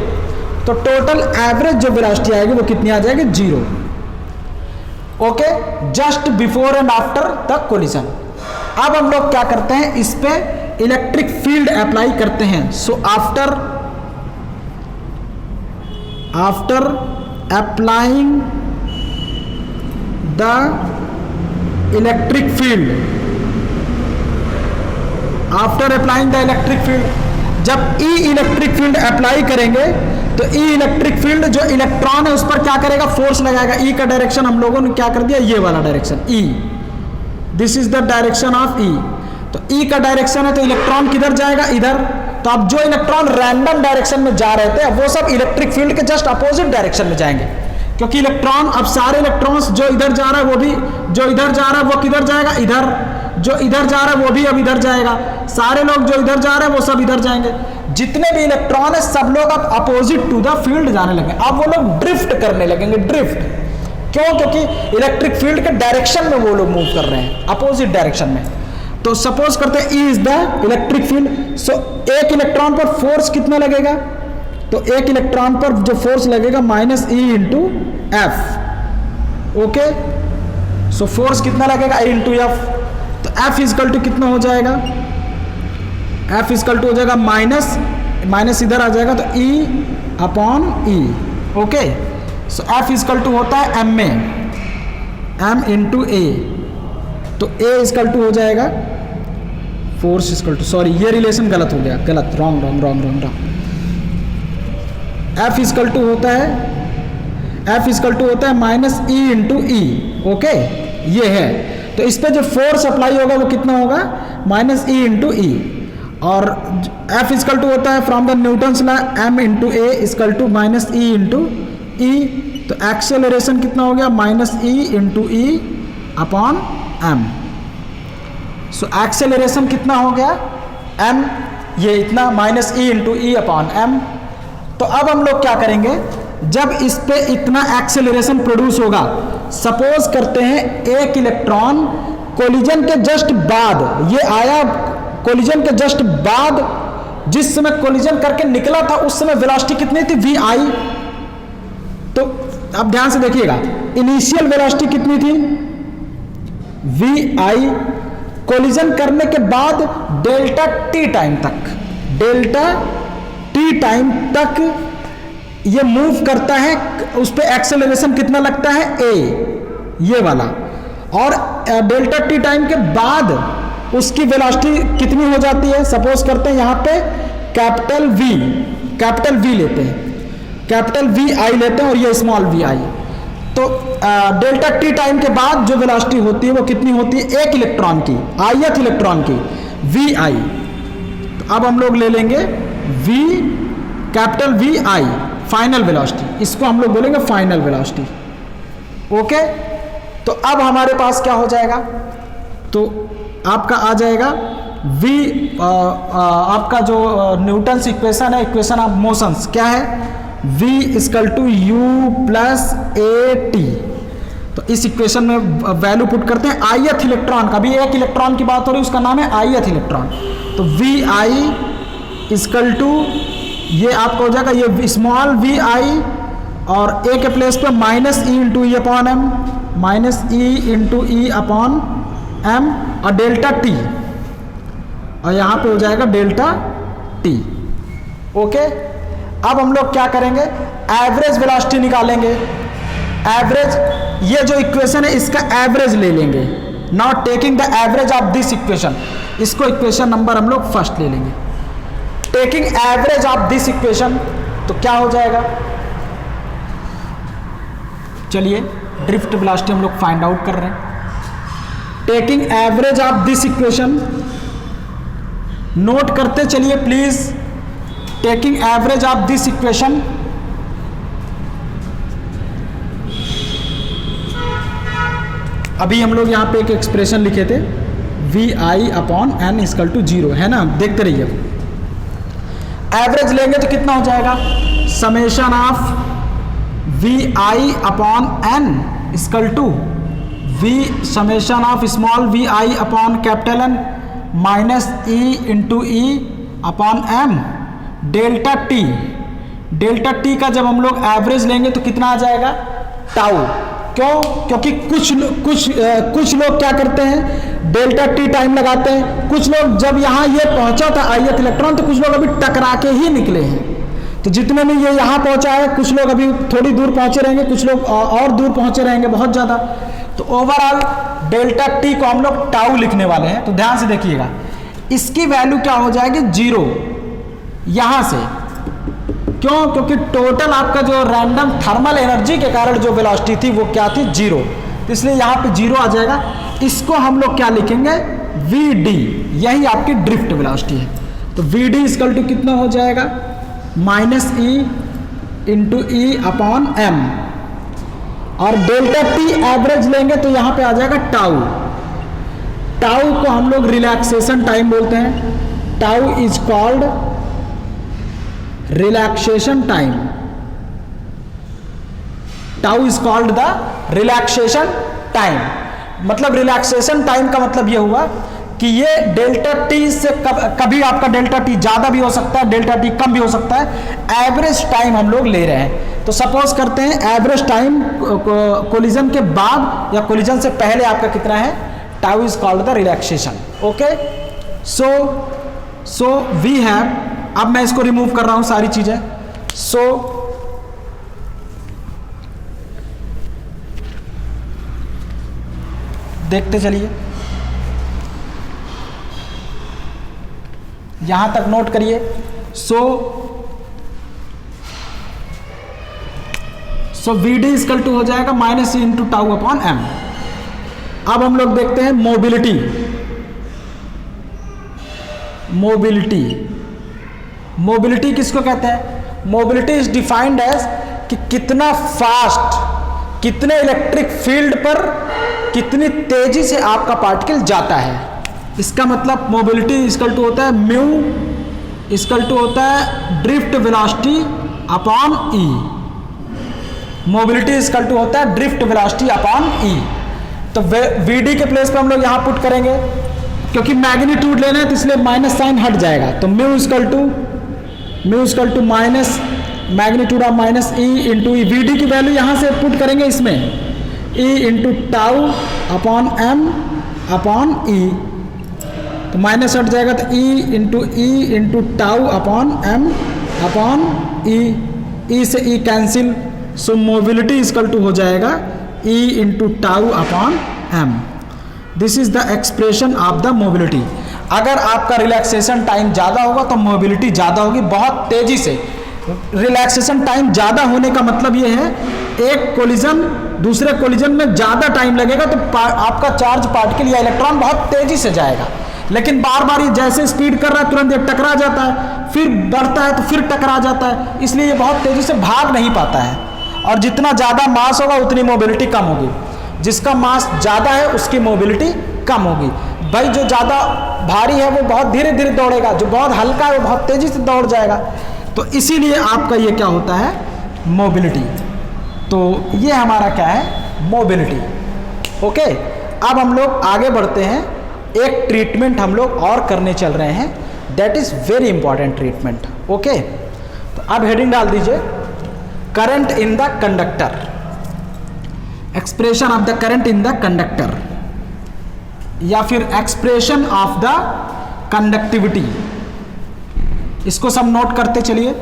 तो टोटल एवरेज जो वेलोसिटी आएगी वो कितनी आ जाएगी? 0। Okay, just before and after the collision. अब हम लोग क्या करते हैं, इस पे इलेक्ट्रिक फील्ड अप्लाई करते हैं। So after applying the electric field, जब ई इलेक्ट्रिक फील्ड अप्लाई करेंगे तो ई इलेक्ट्रिक फील्ड जो इलेक्ट्रॉन है उस पर क्या करेगा? फोर्स लगाएगा। ई का डायरेक्शन हम लोगों ने क्या कर दिया? ये वाला direction E, this is the direction of E. तो ई का डायरेक्शन है तो इलेक्ट्रॉन किधर जाएगा? इधर। तो अब जो इलेक्ट्रॉन रैंडम डायरेक्शन में जा रहे थे वो सब इलेक्ट्रिक फील्ड के जस्ट अपोजिट डायरेक्शन में जाएंगे, क्योंकि इलेक्ट्रॉन, अब सारे इलेक्ट्रॉन्स जो इधर जा रहा है वो भी, जो इधर जा रहा है वो किधर जाएगा? इधर। जो इधर जा रहा है वो भी अब इधर जाएगा। सारे लोग जो इधर जा रहे हैं वो सब इधर जाएंगे। जितने भी इलेक्ट्रॉन है सब लोग अब अपोजिट टू द फील्ड जाने लगे। अब वो लोग ड्रिफ्ट करने लगेंगे। ड्रिफ्ट क्यों? क्योंकि इलेक्ट्रिक फील्ड के डायरेक्शन में वो लोग मूव कर रहे हैं, अपोजिट डायरेक्शन में। तो सपोज करते हैं E is the electric field. So एक इलेक्ट्रॉन पर फोर्स कितना लगेगा? तो एक इलेक्ट्रॉन पर जो फोर्स लगेगा minus E into F. Okay, so force कितना लगेगा, ई इंटू एफ। तो एफ इजकल टू कितना हो जाएगा, एफ इजकल टू हो जाएगा माइनस माइनस इधर आ जाएगा तो E upon E. Okay, so F equal to होता है एम में, एम इंटू ए। तो ए इजकल टू हो जाएगा फोर्स इजकल टू, सॉरी ये रिलेशन गलत हो गया, गलत, wrong wrong wrong wrong wrong. F equal to होता है, एफ इजकल टू होता है minus E into E. Okay, ये है। तो इस पे जो फोर्स अप्लाई होगा वो कितना होगा, माइनस ई इंटू ई। और एफ इजकल टू होता है from the Newton's law M into A equal to minus E into E. तो एक्सेलरेशन कितना हो गया, minus E into E upon M. So acceleration कितना हो गया, एम, ये इतना minus E into E upon M. तो अब हम लोग क्या करेंगे, जब इस पे इतना एक्सेलरेशन प्रोड्यूस होगा, सपोज करते हैं एक इलेक्ट्रॉन कोलिजन के जस्ट बाद, ये आया कोलिजन के जस्ट बाद, जिस समय कोलिजन करके निकला था उस समय वेलोसिटी कितनी थी, वी आई। तो अब ध्यान से देखिएगा, इनिशियल वेलोसिटी कितनी थी, वी आई। कोलिजन करने के बाद डेल्टा टी टाइम तक, डेल्टा टी टाइम तक ये मूव करता है, उस पर एक्सेलरेशन कितना लगता है, ए, ये वाला। और डेल्टा टी टाइम के बाद उसकी वेलोसिटी कितनी हो जाती है, सपोज करते हैं यहाँ पे कैपिटल वी लेते हैं, कैपिटल वी आई लेते हैं और ये स्मॉल वी आई। तो डेल्टा टी टाइम के बाद जो वेलोसिटी होती है वो कितनी होती है, एक इलेक्ट्रॉन की, ith इलेक्ट्रॉन की, वी आई। तो अब हम लोग ले लेंगे V, capital V I, final velocity, इसको हम लोग बोलेंगे फाइनल वेलोसिटी। ओके, तो अब हमारे पास क्या हो जाएगा, तो आपका आ जाएगा v, आपका जो न्यूटन्स इक्वेशन है, इक्वेशन ऑफ मोशंस क्या है, v equal to U plus A T. तो इस इक्वेशन में वैल्यू पुट करते हैं ith इलेक्ट्रॉन का, भी एक इलेक्ट्रॉन की बात हो रही है, उसका नाम है ith इलेक्ट्रॉन। तो वी आई इक्वल टू, ये आपका हो जाएगा ये स्मॉल वी आई और ए के प्लेस पे minus E into E upon M, minus E into E upon M और डेल्टा टी, और यहाँ पे हो जाएगा डेल्टा टी। ओके, अब हम लोग क्या करेंगे, एवरेज वेलोसिटी निकालेंगे। एवरेज, ये जो इक्वेशन है इसका एवरेज ले लेंगे, not taking the average of this equation, इसको इक्वेशन नंबर हम लोग फर्स्ट ले लेंगे। Taking average of this equation, तो क्या हो जाएगा, चलिए ड्रिफ्ट वेलोसिटी हम लोग फाइंड आउट कर रहे हैं। Taking average of this equation, note करते चलिए please, taking average of this equation, अभी हम लोग यहाँ पे एक एक्सप्रेशन लिखे थे V I upon N equal to 0, है ना, देखते रहिए। एवरेज लेंगे तो कितना हो जाएगा, summation of V I upon N equal to V summation of small V I upon capital N minus E into E upon M delta T. Delta T का जब हम लोग एवरेज लेंगे तो कितना आ जाएगा, टाउ। क्यों, क्योंकि कुछ लोग क्या करते हैं, डेल्टा टी टाइम लगाते हैं। कुछ लोग जब यहाँ ये पहुंचा था ith इलेक्ट्रॉन, तो कुछ लोग अभी टकरा के ही निकले हैं। तो जितने में ये यहाँ पहुंचा है, कुछ लोग अभी थोड़ी दूर पहुंचे रहेंगे, कुछ लोग और दूर पहुंचे रहेंगे, बहुत ज़्यादा। तो ओवरऑल डेल्टा टी को हम लोग टाउ लिखने वाले हैं। तो ध्यान से देखिएगा, इसकी वैल्यू क्या हो जाएगी, 0 यहाँ से। क्यों, क्योंकि टोटल आपका जो रैंडम थर्मल एनर्जी के कारण जो वेलोसिटी थी वो क्या थी, 0। तो इसलिए यहाँ पे 0 आ जाएगा। इसको हम लोग क्या लिखेंगे, वी डी, यही आपकी ड्रिफ्ट वेलोसिटी है। तो वी डी इक्वल टू कितना हो जाएगा, minus E into E upon M, और डेल्टा टी एवरेज लेंगे तो यहाँ पे आ जाएगा टाउ। टाउ को हम लोग रिलैक्सेशन टाइम बोलते हैं। Tau is called relaxation time. Tau is called the relaxation time. मतलब रिलैक्सेशन टाइम का मतलब यह हुआ कि ये डेल्टा टी से कभी आपका डेल्टा टी ज़्यादा भी हो सकता है, डेल्टा टी कम भी हो सकता है। एवरेज टाइम हम लोग ले रहे हैं। तो सपोज करते हैं एवरेज टाइम कोलिजन के बाद या कोलिजन से पहले आपका कितना है, tau is called the relaxation. Okay, so we have, अब मैं इसको रिमूव कर रहा हूं सारी चीजें। सो देखते चलिए, यहां तक नोट करिए। So V D equal to हो जाएगा minus E into tau upon M. अब हम लोग देखते हैं मोबिलिटी। मोबिलिटी किसको कहते हैं? मोबिलिटी इज डिफाइंड एज कि कितना फास्ट, कितने इलेक्ट्रिक फील्ड पर कितनी तेजी से आपका पार्टिकल जाता है। इसका मतलब मोबिलिटी इजकल टू होता है म्यू इजकल टू होता है drift velocity upon E. Mobility equal to होता है ड्रिफ्ट वेलोसिटी अपॉन ई। तो वीडी के प्लेस पे हम लोग यहां पुट करेंगे, क्योंकि मैग्नीट्यूड लेना है तो इसलिए माइनस साइन हट जाएगा। तो mu equal to minus magnitude of minus E into E. V D की वैल्यू यहां से पुट करेंगे इसमें, E into tau upon M upon E. तो माइनस हट जाएगा तो E into tau upon M upon E से E cancel. So mobility equal to हो जाएगा E into tau upon M. This is the expression of the mobility. अगर आपका relaxation time ज़्यादा होगा तो मोबिलिटी ज़्यादा होगी, बहुत तेज़ी से। रिलैक्सेशन टाइम ज़्यादा होने का मतलब ये है, एक कोलिजन दूसरे कोलिजन में ज़्यादा टाइम लगेगा तो आपका चार्ज पार्टिकल या इलेक्ट्रॉन बहुत तेज़ी से जाएगा। लेकिन बार बार ये जैसे स्पीड कर रहा है तुरंत ये टकरा जाता है, फिर बढ़ता है तो फिर टकरा जाता है, इसलिए ये बहुत तेज़ी से भाग नहीं पाता है। और जितना ज़्यादा मास होगा उतनी मोबिलिटी कम होगी। जिसका मास ज़्यादा है उसकी मोबिलिटी कम होगी। भाई जो ज़्यादा भारी है वो बहुत धीरे धीरे दौड़ेगा, जो बहुत हल्का है वो बहुत तेज़ी से दौड़ जाएगा। तो इसीलिए आपका ये क्या होता है, मोबिलिटी। तो ये हमारा क्या है, मोबिलिटी। ओके, अब हम लोग आगे बढ़ते हैं। एक ट्रीटमेंट हम लोग और करने चल रहे हैं, that is very important treatment. Okay, तो अब हेडिंग डाल दीजिए, current in the conductor, expression of the current in the conductor, या फिर एक्सप्रेशन ऑफ द कंडक्टिविटी। इसको सब नोट करते चलिए,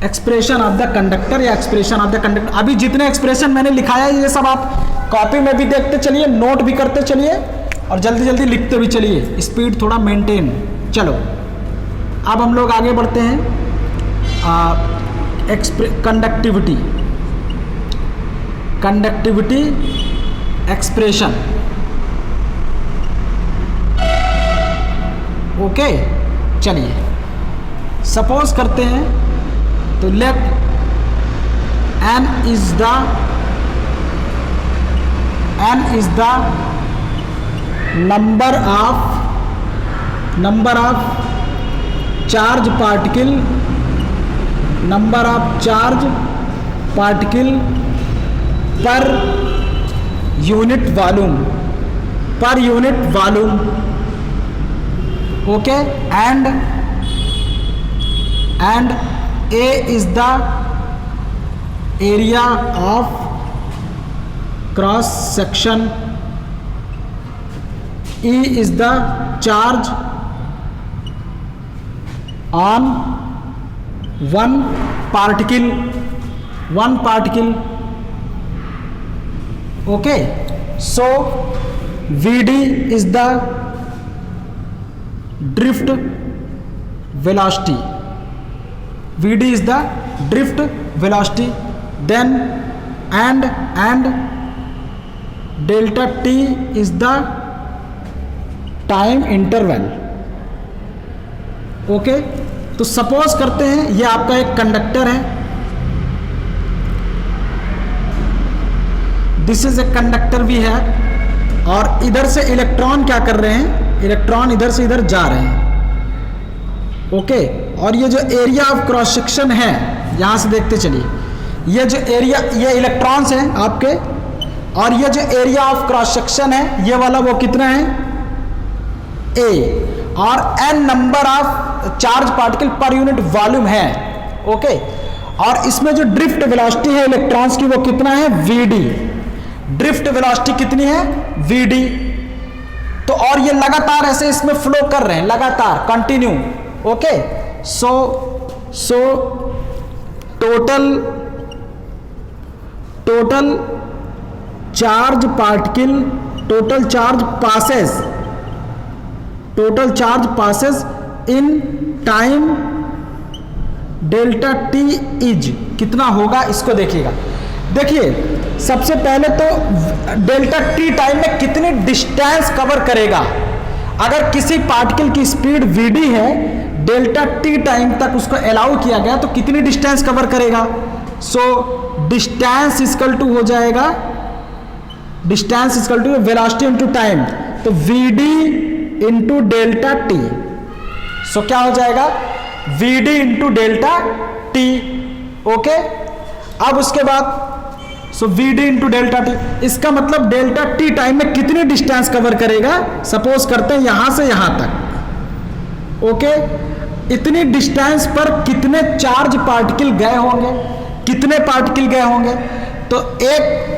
एक्सप्रेशन ऑफ द कंडक्टर या एक्सप्रेशन ऑफ द कंडक्टर। अभी जितने एक्सप्रेशन मैंने लिखाया है ये सब आप कॉपी में भी देखते चलिए, नोट भी करते चलिए और जल्दी जल्दी लिखते भी चलिए, स्पीड थोड़ा मेंटेन। चलो अब हम लोग आगे बढ़ते हैं। Conductivity expression. ओके, चलिए सपोज करते हैं, तो let n is the number of charge particle per unit volume. Okay, and A is the area of cross section, E is the charge on one particle. Okay, so Vd is the drift velocity. Vd is the drift velocity. Then and delta t is the time interval. Okay, तो suppose करते हैं ये आपका एक conductor है, this is a conductor भी है, और इधर से इलेक्ट्रॉन क्या कर रहे हैं, इलेक्ट्रॉन इधर से इधर जा रहे हैं। ओके, और ये जो एरिया ऑफ क्रॉस सेक्शन है, यहां से देखते चलिए, ये जो एरिया, ये इलेक्ट्रॉन्स हैं आपके, और ये जो एरिया ऑफ क्रॉस सेक्शन है ये वाला वो कितना है, ए और n number of charge particle per unit volume है, ओके। और इसमें जो ड्रिफ्ट वेलोसिटी है इलेक्ट्रॉन्स की वो कितना है, vd। ड्रिफ्ट वेलोसिटी कितनी है, vd। तो और ये लगातार ऐसे इसमें फ्लो कर रहे हैं, लगातार continue, okay. So total charge particle, total charge passes in time delta T is कितना होगा, इसको देखिएगा। देखिए सबसे पहले तो डेल्टा टी टाइम में कितनी डिस्टेंस कवर करेगा। अगर किसी पार्टिकल की स्पीड vd है, डेल्टा टी टाइम तक उसको अलाउ किया गया, तो कितनी डिस्टेंस कवर करेगा। सो डिस्टेंस इक्वल टू हो जाएगा, distance equal to velocity into time, तो vd into delta T. So क्या हो जाएगा, vd into delta T, okay. अब उसके बाद so vd into delta T, इसका मतलब डेल्टा टी टाइम में कितनी डिस्टेंस कवर करेगा। सपोज करते हैं यहां से यहां तक, ओके। इतनी डिस्टेंस पर कितने चार्ज पार्टिकल गए होंगे, कितने पार्टिकल गए होंगे। तो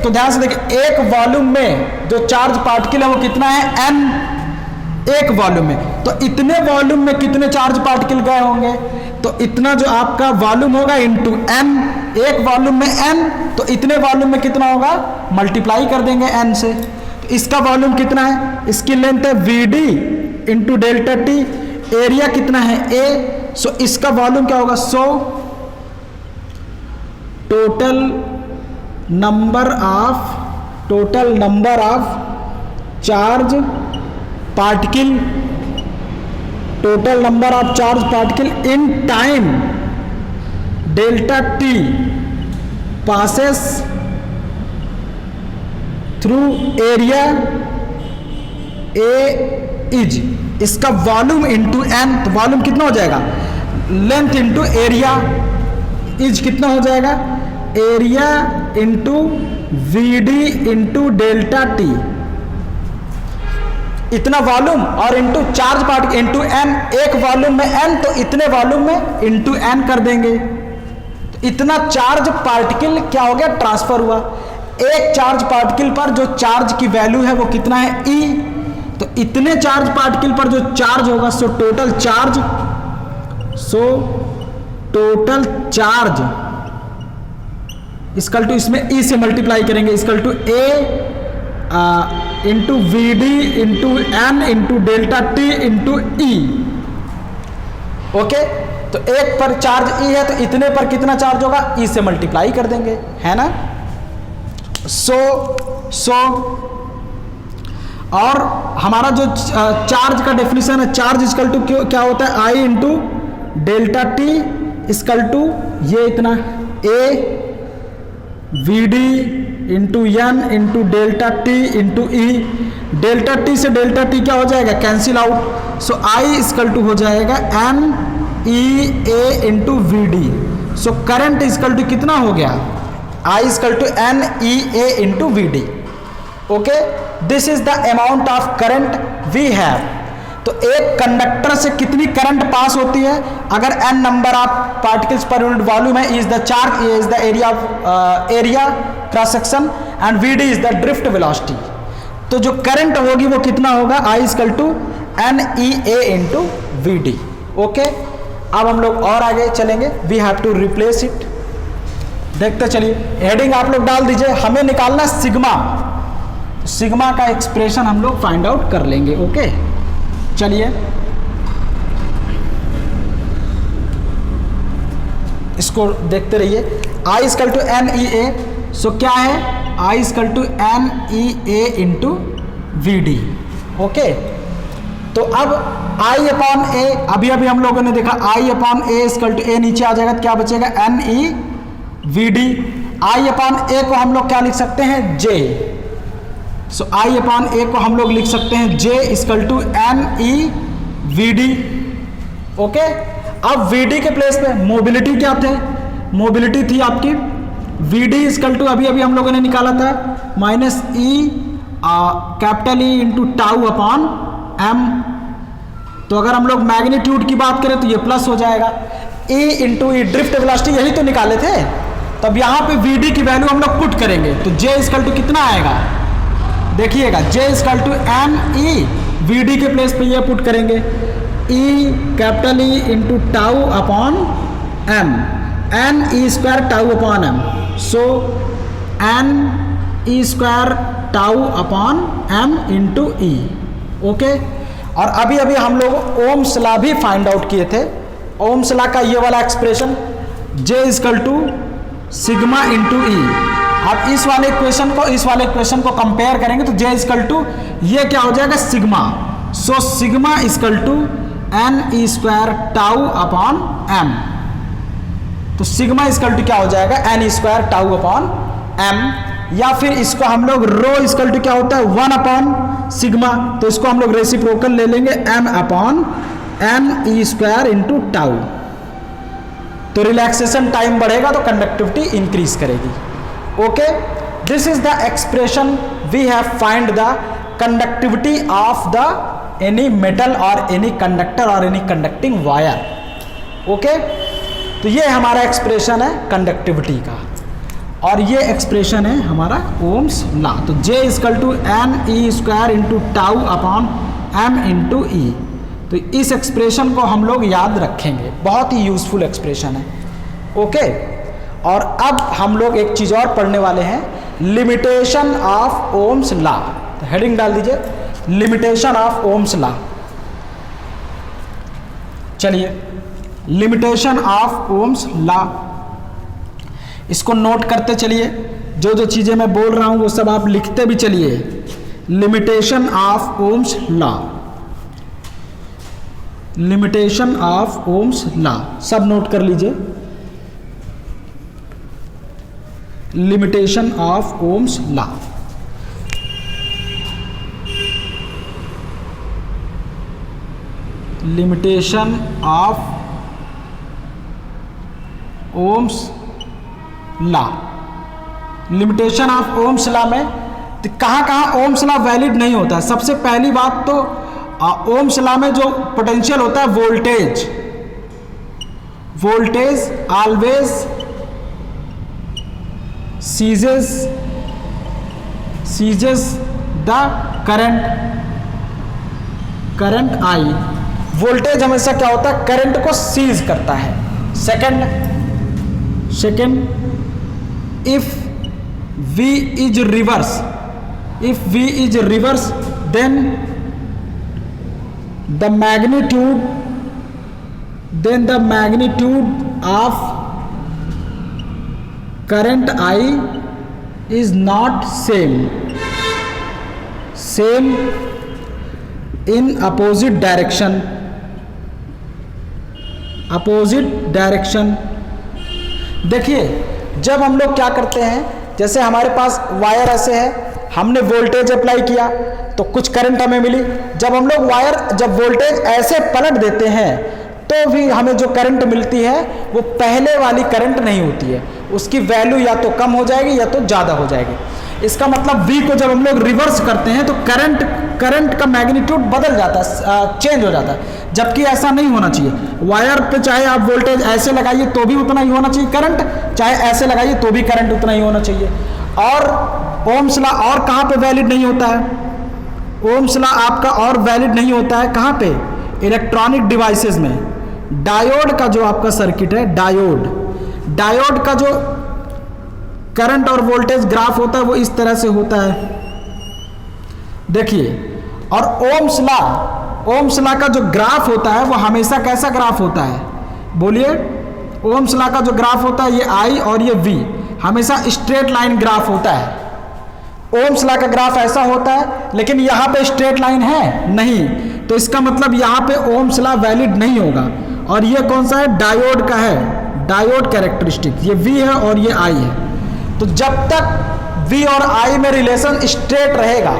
ध्यान से देखिए, एक वॉल्यूम में जो चार्ज पार्टिकल है वो कितना है, n, एक वॉल्यूम में। तो इतने वॉल्यूम में कितने चार्ज पार्टिकल गए होंगे, तो इतना जो आपका वॉल्यूम होगा इंटू n, एक वॉल्यूम में n, तो इतने वॉल्यूम में कितना होगा, मल्टीप्लाई कर देंगे n से। तो इसका वॉल्यूम कितना है, इसकी लेंथ है vd into delta T, area कितना है a, सो इसका वॉल्यूम क्या होगा, so total number of charge particle, total number of charge particle in time delta T passes through area A is, इसका वॉल्यूम इंटू एन, तो volume कितना हो जाएगा, लेंथ इंटू एरिया, इज कितना हो जाएगा, area into vd into delta T. इतना volume और into charge particle into n, एक वॉल्यूम में n, तो इतने वॉल्यूम में इंटू n कर देंगे। तो इतना चार्ज पार्टिकल क्या हो गया, ट्रांसफर हुआ। एक चार्ज पार्टिकल पर जो चार्ज की वैल्यू है वो कितना है, e। तो इतने चार्ज पार्टिकल पर जो चार्ज होगा, so total charge equal to, इसमें e से मल्टीप्लाई करेंगे, equal to a into vd into n into delta T into e, okay. तो एक पर चार्ज e है, तो इतने पर कितना चार्ज होगा, e से मल्टीप्लाई कर देंगे, है ना। सो और हमारा जो चार्ज का डेफिनेशन है, चार्ज इक्वल टू क्या होता है, I into delta T equal to ये इतना a vd into N into delta T into E. Delta T से डेल्टा टी क्या हो जाएगा, cancel out. So I equal to हो जाएगा N E A into V D. So current equal to कितना हो गया, I equal to N E A into V D, okay. This is the amount of current we have. तो एक conductor से कितनी current pass होती है, अगर n number of particles per unit volume है, is the charge, is the area of area cross section and vd is the drift velocity. तो जो करंट होगी वो कितना होगा, I equal to N E A into V D, okay. अब हम लोग और आगे चलेंगे, we have to replace it. देखते चलिए, हेडिंग आप लोग डाल दीजिए, हमें निकालना सिग्मा। सिग्मा का एक्सप्रेशन हम लोग फाइंड आउट कर लेंगे, ओके। चलिए इसको देखते रहिए, I equal to N E A. सो क्या है, I equal to N E A into V D, okay. तो अब I अपॉन ए, अभी हम लोगों ने देखा I upon A equal to A, नीचे आ जाएगा तो क्या बचेगा, N E V D. I upon A को हम लोग क्या लिख सकते हैं, J। So I upon A को हम लोग लिख सकते हैं J equal to N E V D, okay. अब वी डी के प्लेस पे मोबिलिटी क्या थे, मोबिलिटी थी आपकी वी डी इक्वल टू, अभी हम लोगों ने निकाला था, minus e capital E into tau upon M, तो अगर हम लोग मैग्नीट्यूड की बात करें तो ये प्लस हो जाएगा, E इंटू ई ड्रिफ्ट वेलोसिटी यही तो निकाले थे। तब यहाँ पे VD की वैल्यू हम लोग पुट करेंगे तो J इक्वल टू कितना आएगा, देखिएगा J equal to M E, VD के प्लेस पे ये पुट करेंगे E capital E into tau upon M, N ई square tau upon M, so N ई square tau upon M into E. Okay, और अभी अभी हम लोग ओम्स लॉ भी फाइंड आउट किए थे। ओम्स लॉ का ये वाला expression J equal to sigma into E. आप इस वाले इक्वेशन को कंपेयर करेंगे तो J इक्वल टू ये क्या हो जाएगा, sigma, so sigma equal to N E square tau upon M. तो सिग्मा इक्वल टू क्या हो जाएगा, n square tau upon m, या फिर इसको हम लोग रो इक्वल टू क्या होता है, 1 अपॉन सिग्मा, तो इसको हम लोग रेसिप्रोकल ले लेंगे एम अपॉन एन ई स्क्वायर इंटू टाउ। तो रिलैक्सेशन टाइम बढ़ेगा तो कंडक्टिविटी इंक्रीज करेगी। Okay, this is the expression we have find the conductivity of the any metal और एनी कंडक्टर और एनी कंडक्टिंग वायर। ओके, तो ये हमारा एक्सप्रेशन है कंडक्टिविटी का, और ये एक्सप्रेशन है हमारा ओम्स लॉ। तो J equal to N E square into tau upon M into E. तो इस एक्सप्रेशन को हम लोग याद रखेंगे, बहुत ही यूजफुल एक्सप्रेशन है। ओके, और अब हम लोग एक चीज़ और पढ़ने वाले हैं, लिमिटेशन ऑफ ओम्स लॉ। तो हेडिंग डाल दीजिए, लिमिटेशन ऑफ ओम्स लॉ। चलिए, लिमिटेशन ऑफ ओम्स लॉ, इसको नोट करते चलिए, जो जो चीज़ें मैं बोल रहा हूं वो सब आप लिखते भी चलिए। Limitation of Ohm's law, limitation of Ohm's law, सब नोट कर लीजिए। Limitation of Ohm's law, limitation of Ohm's law. Limitation of Ohm's law में तो कहाँ ओम्स लॉ वैलिड नहीं होता है। सबसे पहली बात तो ओम्स लॉ में जो पोटेंशियल होता है voltage, voltage always ceases the current I. Voltage हमेशा क्या होता है, करंट को सीज करता है। Second, if V is reverse, then the magnitude of current I is not same in opposite direction। देखिए, जब हम लोग क्या करते हैं, जैसे हमारे पास वायर ऐसे है, हमने वोल्टेज अप्लाई किया तो कुछ करंट हमें मिली। जब हम लोग जब वोल्टेज ऐसे पलट देते हैं तो भी हमें जो करंट मिलती है वो पहले वाली करंट नहीं होती है, उसकी वैल्यू या तो कम हो जाएगी या तो ज़्यादा हो जाएगी। इसका मतलब V को जब हम लोग रिवर्स करते हैं तो करंट का मैग्नीट्यूड बदल जाता है, चेंज हो जाता है, जबकि ऐसा नहीं होना चाहिए। वायर पे चाहे आप वोल्टेज ऐसे लगाइए तो भी उतना ही होना चाहिए करंट, चाहे ऐसे लगाइए तो भी करंट उतना ही होना चाहिए। और ओम्स लॉ और कहाँ पे वैलिड नहीं होता है, ओम्स लॉ आपका और वैलिड नहीं होता है कहाँ पे, इलेक्ट्रॉनिक डिवाइसेस में। डायोड का जो आपका सर्किट है, डायोड का जो करंट और वोल्टेज ग्राफ होता है वो इस तरह से होता है, देखिए। और ओम्स लॉ का जो ग्राफ होता है वो हमेशा कैसा ग्राफ होता है, बोलिए। ओम्स लॉ का जो ग्राफ होता है, ये I और ये V हमेशा स्ट्रेट लाइन ग्राफ होता है। ओम्स लॉ का ग्राफ ऐसा होता है, लेकिन यहाँ पे स्ट्रेट लाइन है नहीं, तो इसका मतलब यहाँ पे ओम्स लॉ वैलिड नहीं होगा। और ये कौन सा है, डायोड का है, डायोड कैरेक्टरिस्टिक, ये V है और ये I है। तो जब तक V और I में रिलेशन स्ट्रेट रहेगा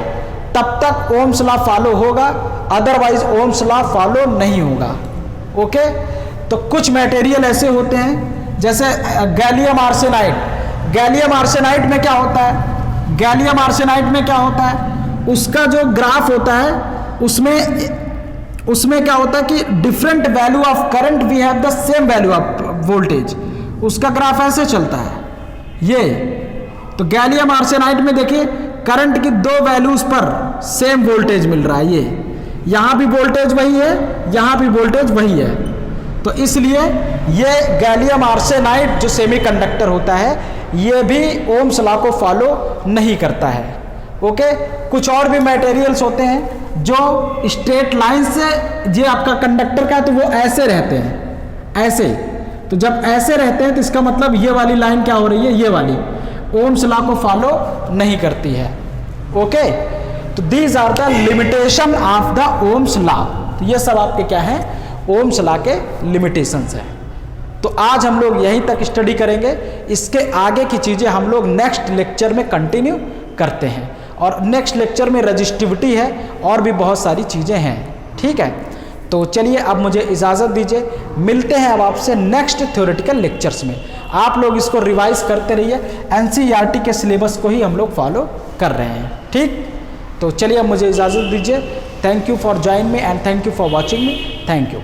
तब तक ओम्स लॉ फॉलो होगा, अदरवाइज ओम्स लॉ फॉलो नहीं होगा। ओके, तो कुछ मटेरियल ऐसे होते हैं जैसे गैलियम आर्सेनाइड में क्या होता है, गैलियम आर्सेनाइड में क्या होता है, उसका जो ग्राफ होता है उसमें उसमें क्या होता है कि different value of current we have the same value of voltage, उसका ग्राफ ऐसे चलता है ये। तो गैलियम आर्सेनाइड में देखिए करंट की दो वैल्यूज पर सेम वोल्टेज मिल रहा है, ये यहाँ भी वोल्टेज वही है, यहाँ भी वोल्टेज वही है। तो इसलिए ये गैलियम आर्सेनाइड जो सेमीकंडक्टर होता है ये भी ओम्स लॉ को फॉलो नहीं करता है। ओके, कुछ और भी मटेरियल्स होते हैं जो स्ट्रेट लाइन से, ये आपका कंडक्टर का है तो वो ऐसे रहते हैं, ऐसे। तो जब ऐसे रहते हैं तो इसका मतलब ये वाली लाइन क्या हो रही है, ये वाली ओम्स लॉ को फॉलो नहीं करती है। ओके, तो these are the limitation of the Ohm's law. तो ये सब आपके क्या है, ओम्स लॉ के लिमिटेशंस हैं। तो आज हम लोग यहीं तक स्टडी करेंगे, इसके आगे की चीज़ें हम लोग नेक्स्ट लेक्चर में कंटिन्यू करते हैं। और नेक्स्ट लेक्चर में रजिस्टिविटी है और भी बहुत सारी चीज़ें हैं। ठीक है, तो चलिए अब मुझे इजाज़त दीजिए, मिलते हैं अब आपसे नेक्स्ट थ्योरेटिकल लेक्चर्स में। आप लोग इसको रिवाइज करते रहिए, एनसीईआरटी के सिलेबस को ही हम लोग फॉलो कर रहे हैं। ठीक, तो चलिए अब मुझे इजाज़त दीजिए। Thank you for join me and thank you for watching me. Thank you.